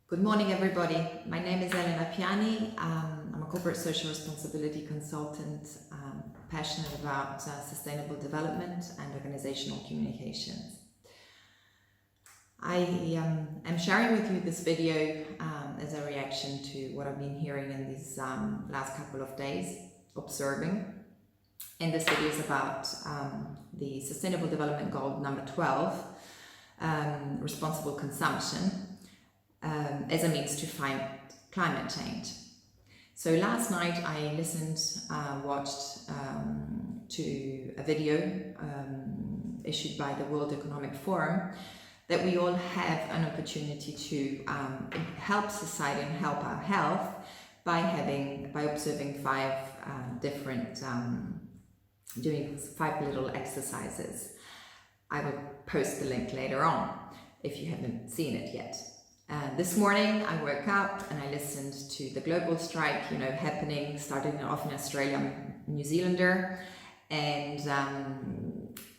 Good morning, everybody. My name is Piani. I'm a corporate social responsibility consultant, passionate about sustainable development and organizational communications. I am sharing with you this video as a reaction to what I've been hearing in these last couple of days, observing. And this video is about the Sustainable Development Goal number 12, responsible consumption, as a means to fight climate change. So last night I watched to a video issued by the World Economic Forum that we all have an opportunity to help society and help our health by observing doing 5 little exercises. I will post the link later on if you haven't seen it yet. This morning I woke up and I listened to the global strike, happening, starting off in Australia, New Zealander, and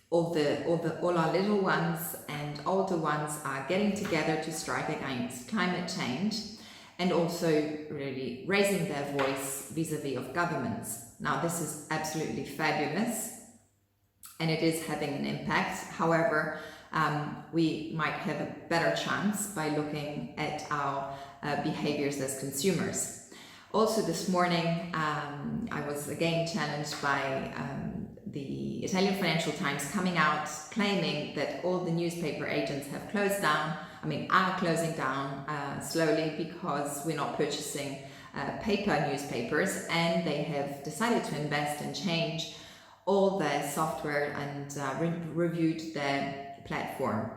all our little ones and older ones are getting together to strike against climate change, and also really raising their voice vis-a-vis of governments. Now, this is absolutely fabulous, and it is having an impact. However, we might have a better chance by looking at our behaviors as consumers. Also this morning, I was again challenged by the Italian Financial Times coming out claiming that all the newspaper agents have closed down, are closing down slowly because we're not purchasing paper newspapers, and they have decided to invest and change all their software and reviewed their platform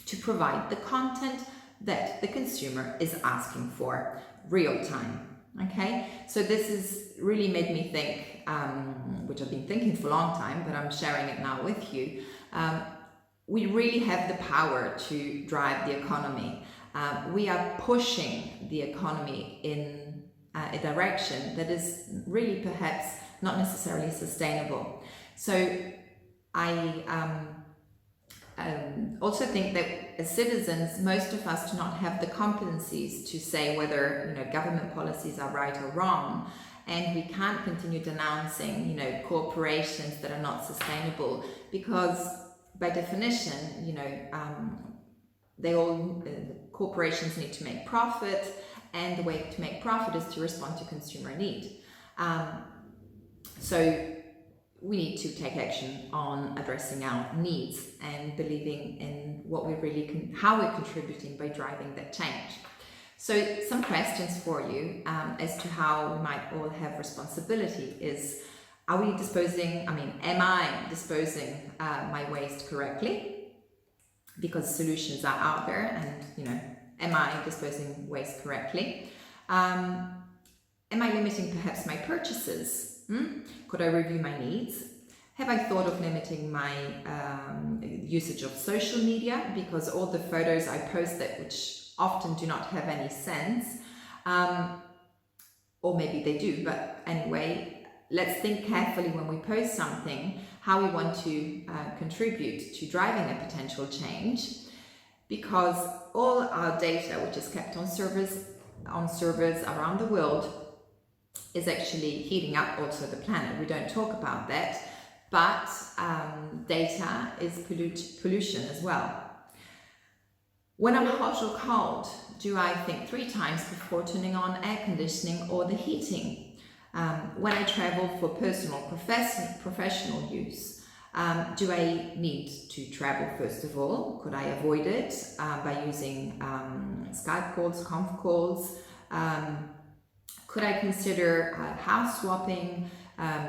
to provide the content that the consumer is asking for real time. Okay, so this has really made me think, which I've been thinking for a long time, but I'm sharing it now with you. We really have the power to drive the economy. We are pushing the economy in a direction that is really perhaps not necessarily sustainable. So I also think that as citizens, most of us do not have the competencies to say whether government policies are right or wrong, and we can't continue denouncing corporations that are not sustainable, because by definition corporations need to make profit, and the way to make profit is to respond to consumer need. So we need to take action on addressing our needs and believing in what we really can, how we're contributing by driving that change. So some questions for you as to how we might all have responsibility is, am I disposing my waste correctly? Because solutions are out there, and am I disposing waste correctly? Am I limiting perhaps my purchases? Could I review my needs? Have I thought of limiting my usage of social media? Because all the photos I post which often do not have any sense, or maybe they do, but anyway, let's think carefully when we post something, how we want to contribute to driving a potential change, because all our data, which is kept on servers around the world, is actually heating up also the planet. We don't talk about that, but data is pollution as well. When I'm hot or cold, do I think 3 times before turning on air conditioning or the heating? When I travel for personal, professional use, do I need to travel first of all? Could I avoid it by using Skype calls, conf calls? Could I consider house swapping,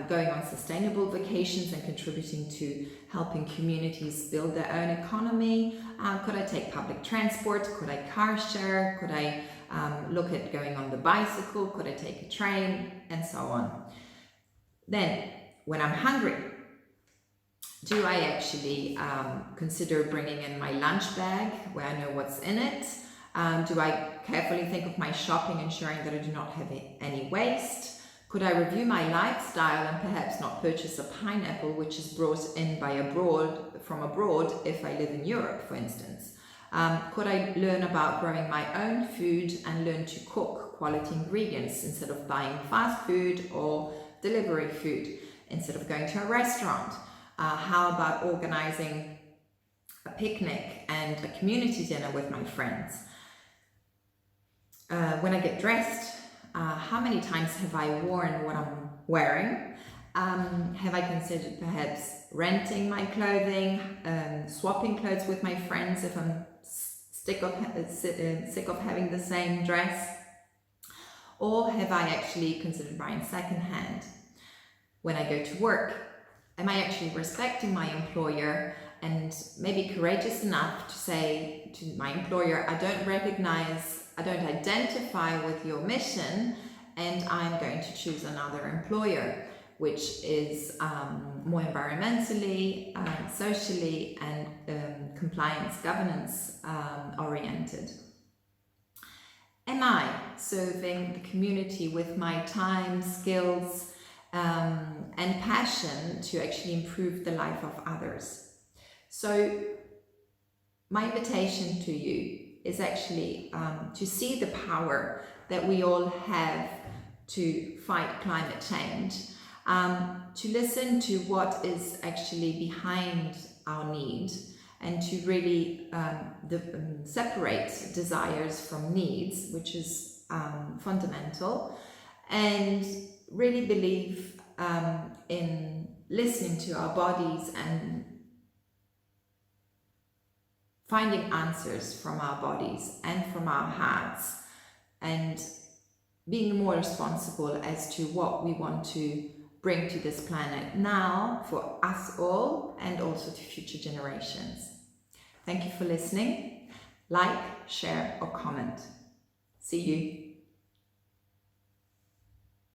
going on sustainable vacations and contributing to helping communities build their own economy? Could I take public transport? Could I car share? Could I look at going on the bicycle? Could I take a train? And so on. Then, when I'm hungry, do I actually consider bringing in my lunch bag where I know what's in it? Do I carefully think of my shopping, ensuring that I do not have any waste? Could I review my lifestyle and perhaps not purchase a pineapple which is brought in from abroad if I live in Europe, for instance? Could I learn about growing my own food and learn to cook quality ingredients instead of buying fast food or delivery food, instead of going to a restaurant? How about organizing a picnic and a community dinner with my friends? When I get dressed, how many times have I worn what I'm wearing? Have I considered perhaps renting my clothing, swapping clothes with my friends if I'm sick of having the same dress? Or have I actually considered buying secondhand? When I go to work, am I actually respecting my employer and maybe courageous enough to say to my employer, I don't identify with your mission, and I'm going to choose another employer, which is more environmentally, socially and compliance, governance oriented? Am I serving the community with my time, skills and passion to actually improve the life of others? So my invitation to you is actually to see the power that we all have to fight climate change, to listen to what is actually behind our need, and to really separate desires from needs, which is fundamental, and really believe in listening to our bodies and finding answers from our bodies and from our hearts, and being more responsible as to what we want to bring to this planet now for us all and also to future generations. Thank you for listening. Like, share or comment. See you.